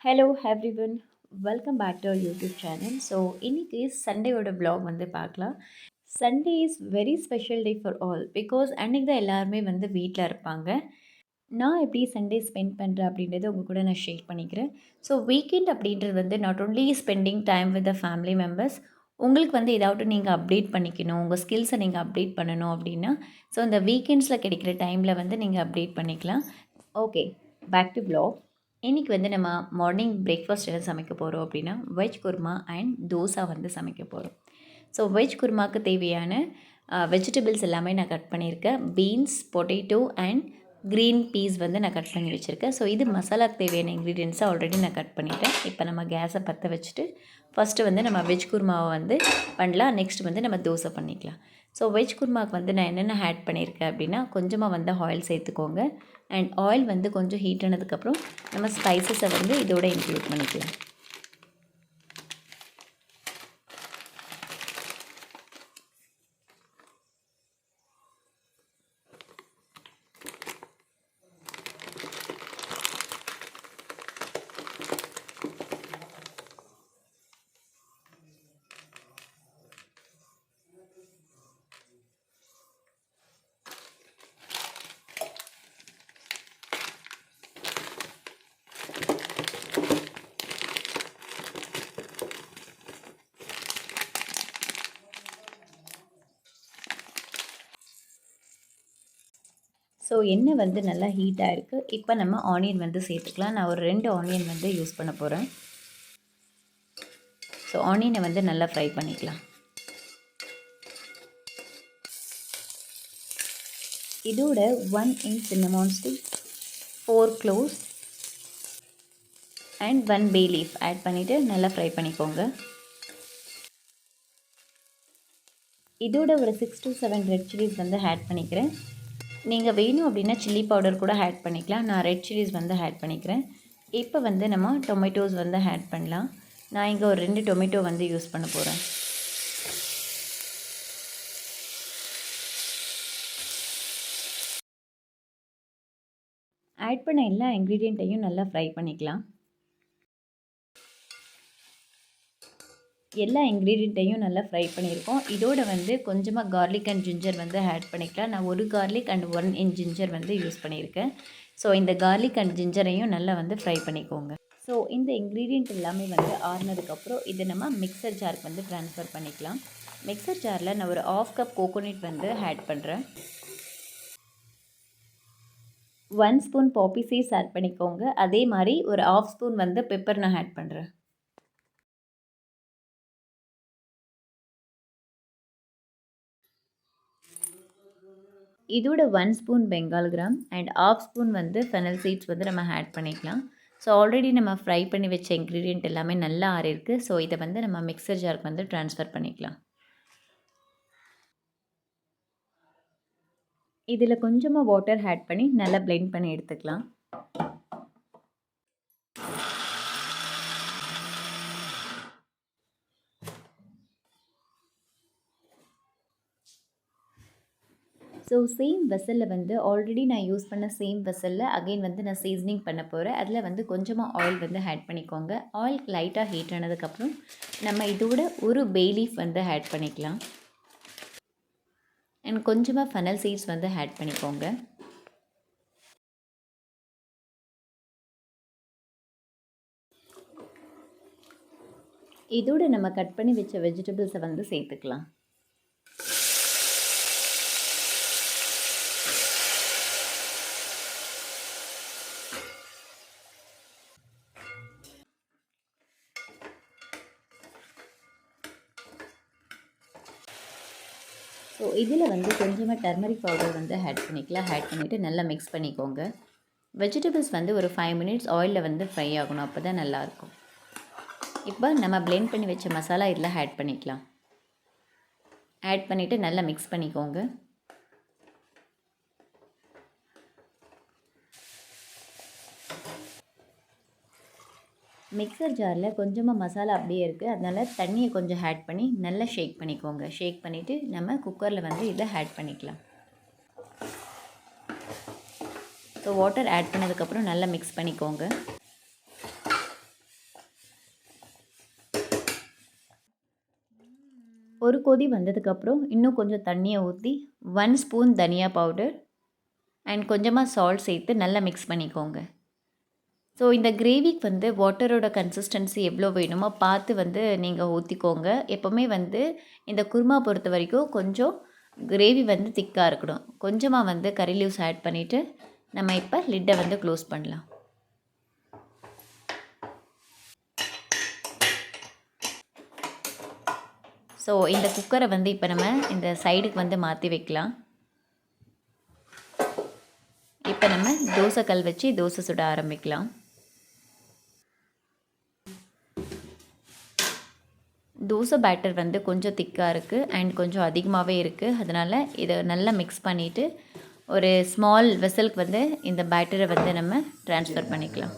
Hello everyone, welcome back to YouTube channel. So இன்றைக்கி சண்டேயோட vlog வந்து பார்க்கலாம். Sunday is very special day for all because அன்றைக்கி தான் எல்லாருமே வந்து வீட்டில் இருப்பாங்க. நான் எப்படி சண்டே ஸ்பெண்ட் பண்ணுறேன் அப்படின்றத உங்கள் கூட நான் ஷேர் பண்ணிக்கிறேன். ஸோ வீக்கெண்ட் அப்படின்றது வந்து not only spending time with the family members. உங்களுக்கு வந்து ஏதாவது நீங்கள் அப்டேட் பண்ணிக்கணும், உங்கள் ஸ்கில்ஸை நீங்கள் அப்டேட் பண்ணணும் அப்படின்னா ஸோ இந்த வீக்கெண்ட்ஸில் கிடைக்கிற டைமில் வந்து நீங்கள் அப்டேட் பண்ணிக்கலாம். Okay, back to vlog. இன்றைக்கி வந்து நம்ம மார்னிங் பிரேக்ஃபாஸ்ட் என்ன சமைக்க போகிறோம் அப்படின்னா வெஜ் குருமா அண்ட் தோசை வந்து சமைக்க போகிறோம். ஸோ வெஜ் குருமாவுக்கு தேவையான வெஜிடபிள்ஸ் எல்லாமே நான் கட் பண்ணியிருக்கேன். Beans, potato and green peas வந்து நான் கட் பண்ணி வச்சுருக்கேன். ஸோ இது மசாலாக்கு தேவையான இன்க்ரீடியன்ஸை ஆல்ரெடி நான் கட் பண்ணிட்டேன். இப்போ நம்ம கேஸை பற்ற வச்சுட்டு ஃபஸ்ட்டு வந்து நம்ம வெஜ் குருமாவை வந்து பண்ணலாம். நெக்ஸ்ட் வந்து நம்ம தோசை பண்ணிக்கலாம். ஸோ வெஜ் குருமாவுக்கு வந்து நான் என்னென்ன ஆட் பண்ணியிருக்கேன் அப்படின்னா கொஞ்சமாக வந்து ஆயில் சேர்த்துக்கோங்க. அண்ட் ஆயில் வந்து கொஞ்சம் ஹீட் ஆனதுக்கப்புறம் நம்ம ஸ்பைசஸை வந்து இதோட இன்க்ளூட் பண்ணிக்கலாம். ஸோ எண்ணெய் வந்து நல்லா ஹீட்டாக இருக்குது. இப்போ நம்ம ஆனியன் வந்து சேர்த்துக்கலாம். நான் ஒரு 2 ஆனியன் வந்து யூஸ் பண்ண போகிறேன். ஸோ ஆனியனை வந்து நல்லா ஃப்ரை பண்ணிக்கலாம். இதோட 1 inch cinnamon stick, 4 cloves and 1 bay leaf add பண்ணிவிட்டு நல்லா ஃப்ரை பண்ணிக்கோங்க. இதோட ஒரு 6 to 7 ரெட் சில்லிஸ் வந்து ஆட் பண்ணிக்கிறேன். நீங்கள் வேணும் அப்படின்னா சில்லி பவுடர் கூட ஆட் பண்ணிக்கலாம். நான் ரெட் சில்லிஸ் வந்து ஆட் பண்ணிக்கிறேன். இப்போ வந்து நம்ம டொமேட்டோஸ் வந்து ஆட் பண்ணலாம். நான் இங்கே ஒரு 2 டொமேட்டோ வந்து யூஸ் பண்ண போகிறேன். ஆட் பண்ண எல்லா இன்க்ரீடியண்ட்டையும் நல்லா ஃப்ரை பண்ணிக்கலாம். எல்லா இன்க்ரீடியண்ட்டையும் நல்லா ஃப்ரை பண்ணியிருக்கோம். இதோட வந்து கொஞ்சமாக கார்லிக் அண்ட் ஜிஞ்சர் வந்து ஆட் பண்ணிக்கலாம். நான் ஒரு கார்லிக் அண்ட் 1 inch ஜிஞ்சர் வந்து யூஸ் பண்ணியிருக்கேன். ஸோ இந்த கார்லிக் அண்ட் ஜிஞ்சரையும் நல்லா வந்து ஃப்ரை பண்ணிக்கோங்க. ஸோ இந்த இன்க்ரீடியண்ட் எல்லாமே வந்து ஆறுனதுக்கப்புறம் இதை நம்ம மிக்சர் ஜாருக்கு வந்து ட்ரான்ஸ்ஃபர் பண்ணிக்கலாம். மிக்சர் ஜாரில் நான் ஒரு 1/2 cup கோகோனட் வந்து ஆட் பண்ணுறேன். 1 ஸ்பூன் பாப்பி சீட்ஸ் ஆட் பண்ணிக்கோங்க. அதே மாதிரி ஒரு 1/2 ஸ்பூன் வந்து பெப்பர் நான் ஆட் பண்ணுறேன். இதோட 1 spoon Bengal gram and 1/2 spoon வந்து ஃபெனல் சீட்ஸ் வந்து நம்ம ஆட் பண்ணிக்கலாம். ஸோ ஆல்ரெடி நம்ம ஃப்ரை பண்ணி வச்ச இன்க்ரீடியண்ட் எல்லாமே நல்லா ஆறிருக்கு. ஸோ இதை வந்து நம்ம மிக்சர் ஜாருக்கு வந்து ட்ரான்ஸ்ஃபர் பண்ணிக்கலாம். இதில் கொஞ்சமாக வாட்டர் ஆட் பண்ணி நல்லா பிளெண்ட் பண்ணி எடுத்துக்கலாம். ஸோ சேம் வெசலில் வந்து ஆல்ரெடி நான் யூஸ் பண்ண சேம் வெசலில் அகைன் வந்து நான் சீசனிங் பண்ண போகிறேன். அதில் வந்து கொஞ்சமாக ஆயில் வந்து ஆட் பண்ணிக்கோங்க. ஆயில் லைட்டாக ஹீட் ஆனதுக்கப்புறம் நம்ம இதோட ஒரு பே லீஃப் வந்து ஆட் பண்ணிக்கலாம். அண்ட் கொஞ்சமாக ஃபெனல் சீட்ஸ் வந்து ஆட் பண்ணிக்கோங்க. இதோட நம்ம கட் பண்ணி வச்ச வெஜிடபிள்ஸை வந்து சேர்த்துக்கலாம். ஸோ இதில் வந்து கொஞ்சமாக டர்மரிக் பவுடர் வந்து ஆட் பண்ணிக்கலாம். ஆட் பண்ணிவிட்டு நல்லா மிக்ஸ் பண்ணிக்கோங்க. வெஜிடபிள்ஸ் வந்து ஒரு 5 minutes ஆயிலில் வந்து ஃப்ரை ஆகணும். அப்போ தான் நல்லாயிருக்கும். இப்போ நம்ம பிளெண்ட் பண்ணி வச்ச மசாலா இதில் ஆட் பண்ணிக்கலாம். ஆட் பண்ணிவிட்டு நல்லா மிக்ஸ் பண்ணிக்கோங்க. மிக்சர் ஜாரில் கொஞ்சமாக மசாலா அப்படியே இருக்குது. அதனால் தண்ணியை கொஞ்சம் ஆட் பண்ணி நல்லா ஷேக் பண்ணிக்கோங்க. ஷேக் பண்ணிவிட்டு நம்ம குக்கரில் வந்து இதை ஆட் பண்ணிக்கலாம். ஸோ வாட்டர் ஆட் பண்ணதுக்கப்புறம் நல்லா மிக்ஸ் பண்ணிக்கோங்க. ஒரு கொதி வந்ததுக்கப்புறம் இன்னும் கொஞ்சம் தண்ணியை ஊற்றி 1 ஸ்பூன் தனியா பவுடர் அண்ட் கொஞ்சமாக சால்ட் சேர்த்து நல்லா மிக்ஸ் பண்ணிக்கோங்க. ஸோ இந்த கிரேவிக்கு வந்து வாட்டரோட கன்சிஸ்டன்சி எவ்வளோ வேணுமோ பார்த்து வந்து நீங்கள் ஊற்றிக்கோங்க. எப்போவுமே வந்து இந்த குருமா பொறுத்த வரைக்கும் கொஞ்சம் கிரேவி வந்து திக்காக இருக்கணும். கொஞ்சமாக வந்து கறி லீவ்ஸ் ஆட் பண்ணிவிட்டு நம்ம இப்போ லிட்டை வந்து க்ளோஸ் பண்ணலாம். ஸோ இந்த குக்கரை வந்து இப்போ நம்ம இந்த சைடுக்கு வந்து மாற்றி வைக்கலாம். இப்போ நம்ம தோசை கல் வச்சு தோசை சுட ஆரம்பிக்கலாம். தோசை பேட்டர் வந்து கொஞ்சம் திக்காக இருக்குது அண்ட் கொஞ்சம் அதிகமாகவே இருக்குது. அதனால் இதை நல்லா மிக்ஸ் பண்ணிவிட்டு ஒரு ஸ்மால் வெசலுக்கு வந்து இந்த பேட்டரை வந்து நம்ம ட்ரான்ஸ்ஃபர் பண்ணிக்கலாம்.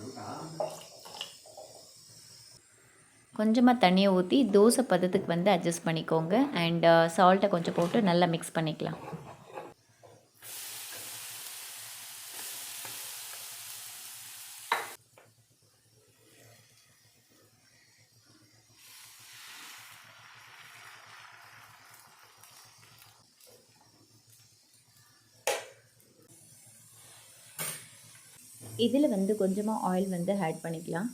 கொஞ்சமாக தண்ணியை ஊற்றி தோசை பதத்துக்கு வந்து அட்ஜஸ்ட் பண்ணிக்கோங்க அண்ட் சால்ட்டை கொஞ்சம் போட்டு நல்லா மிக்ஸ் பண்ணிக்கலாம். இதில் வந்து கொஞ்சமாக ஆயில் வந்து ஆட் பண்ணிக்கலாம்.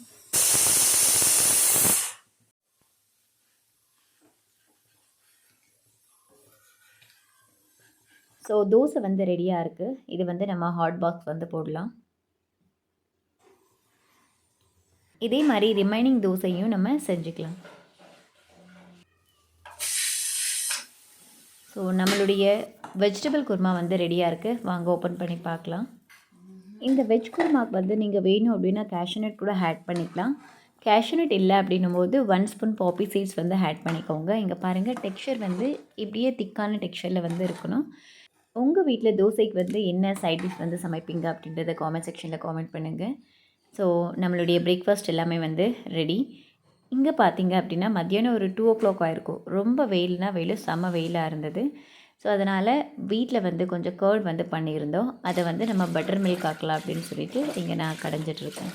ஸோ தோசை வந்து ரெடியாக இருக்குது. இது வந்து நம்ம ஹாட் பாக்ஸ் வந்து போடலாம். இதே மாதிரி ரிமைனிங் தோசையும் நம்ம செஞ்சுக்கலாம். ஸோ நம்மளுடைய வெஜிடபிள் குருமா வந்து ரெடியாக இருக்குது. வாங்க ஓப்பன் பண்ணி பார்க்கலாம். இந்த வெஜ் குருமாக்கு வந்து நீங்கள் வேணும் அப்படின்னா கேஷ்யூநட் கூட ஆட் பண்ணிக்கலாம். கேஷ்யூநட் இல்லை அப்படின்னும் போது 1 ஸ்பூன் பாப்பி சீட்ஸ் வந்து ஆட் பண்ணிக்கோங்க. இங்கே பாருங்கள், டெக்ஸ்சர் வந்து இப்படியே திக்கான டெக்ஸ்சரில் வந்து இருக்கணும். உங்கள் வீட்டில் தோசைக்கு வந்து என்ன சைட் டிஷ் வந்து சமைப்பீங்க அப்படின்றத காமெண்ட் செக்ஷனில் காமெண்ட் பண்ணுங்கள். ஸோ நம்மளுடைய பிரேக்ஃபாஸ்ட் எல்லாமே வந்து ரெடி. இங்கே பார்த்தீங்க அப்படின்னா மத்தியானம் ஒரு 2 o'clock ஆயிருக்கும். ரொம்ப வெயில் செம்ம வெயிலாக இருந்தது. ஸோ அதனால் வீட்டில் வந்து கொஞ்சம் கர்ட் வந்து பண்ணியிருந்தோம். அதை வந்து நம்ம பட்டர் மில்க் ஆக்கலாம் அப்படின்னு சொல்லிட்டு இங்கே நான் கடைஞ்சிட்ருக்கேன்.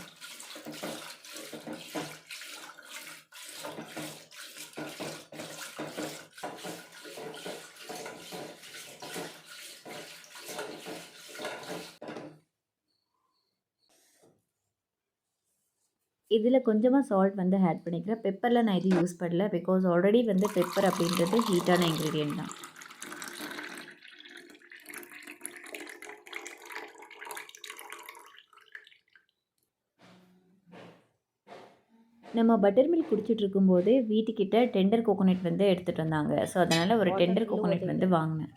இதில் கொஞ்சமாக சால்ட் வந்து ஆட் பண்ணிக்கிறேன். பெப்பரில் நான் இது யூஸ் பண்ணல. பிகாஸ் ஆல்ரெடி வந்து பெப்பர் அப்படின்றது ஹீட்டான இன்க்ரீடியன்ட் தான். நம்ம பட்டர் மில்க் குடிச்சிட்டு இருக்கும்போது வீட்டுக்கிட்ட டெண்டர் கோகோனட் வந்து எடுத்துகிட்டு வந்தாங்க. ஸோ அதனால் ஒரு டெண்டர் கோகோனட் வந்து வாங்கினேன்.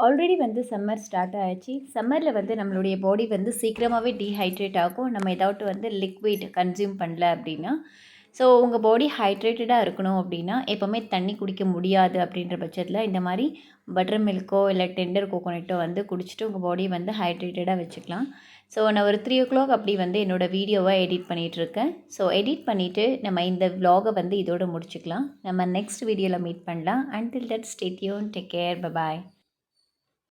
ஆல்ரெடி வந்து சம்மர் ஸ்டார்ட் ஆகிடுச்சு. சம்மரில் வந்து நம்மளுடைய பாடி வந்து சீக்கிரமாகவே டீஹைட்ரேட் ஆகும். நம்ம ஏதாவது வந்து லிக்விட் கன்சியூம் பண்ணல அப்படின்னா. ஸோ உங்கள் பாடி ஹைட்ரேட்டடாக இருக்கணும் அப்படின்னா எப்போவுமே தண்ணி குடிக்க முடியாது அப்படின்ற பட்சத்தில் இந்த மாதிரி பட்டர் மில்க்கோ இல்லை டெண்டர் கோகோனட்டோ வந்து குடிச்சிட்டு உங்கள் பாடி வந்து ஹைட்ரேட்டடாக வச்சுக்கலாம். ஸோ நான் ஒரு 3 o'clock அப்படி வந்து என்னோடய வீடியோவை எடிட் பண்ணிகிட்ருக்கேன். ஸோ எடிட் பண்ணிவிட்டு நம்ம இந்த vlog-ஐ வந்து இதோடு முடிச்சுக்கலாம். நம்ம நெக்ஸ்ட் வீடியோவில் மீட் பண்ணலாம். Until that stay tune, take care, bye bye.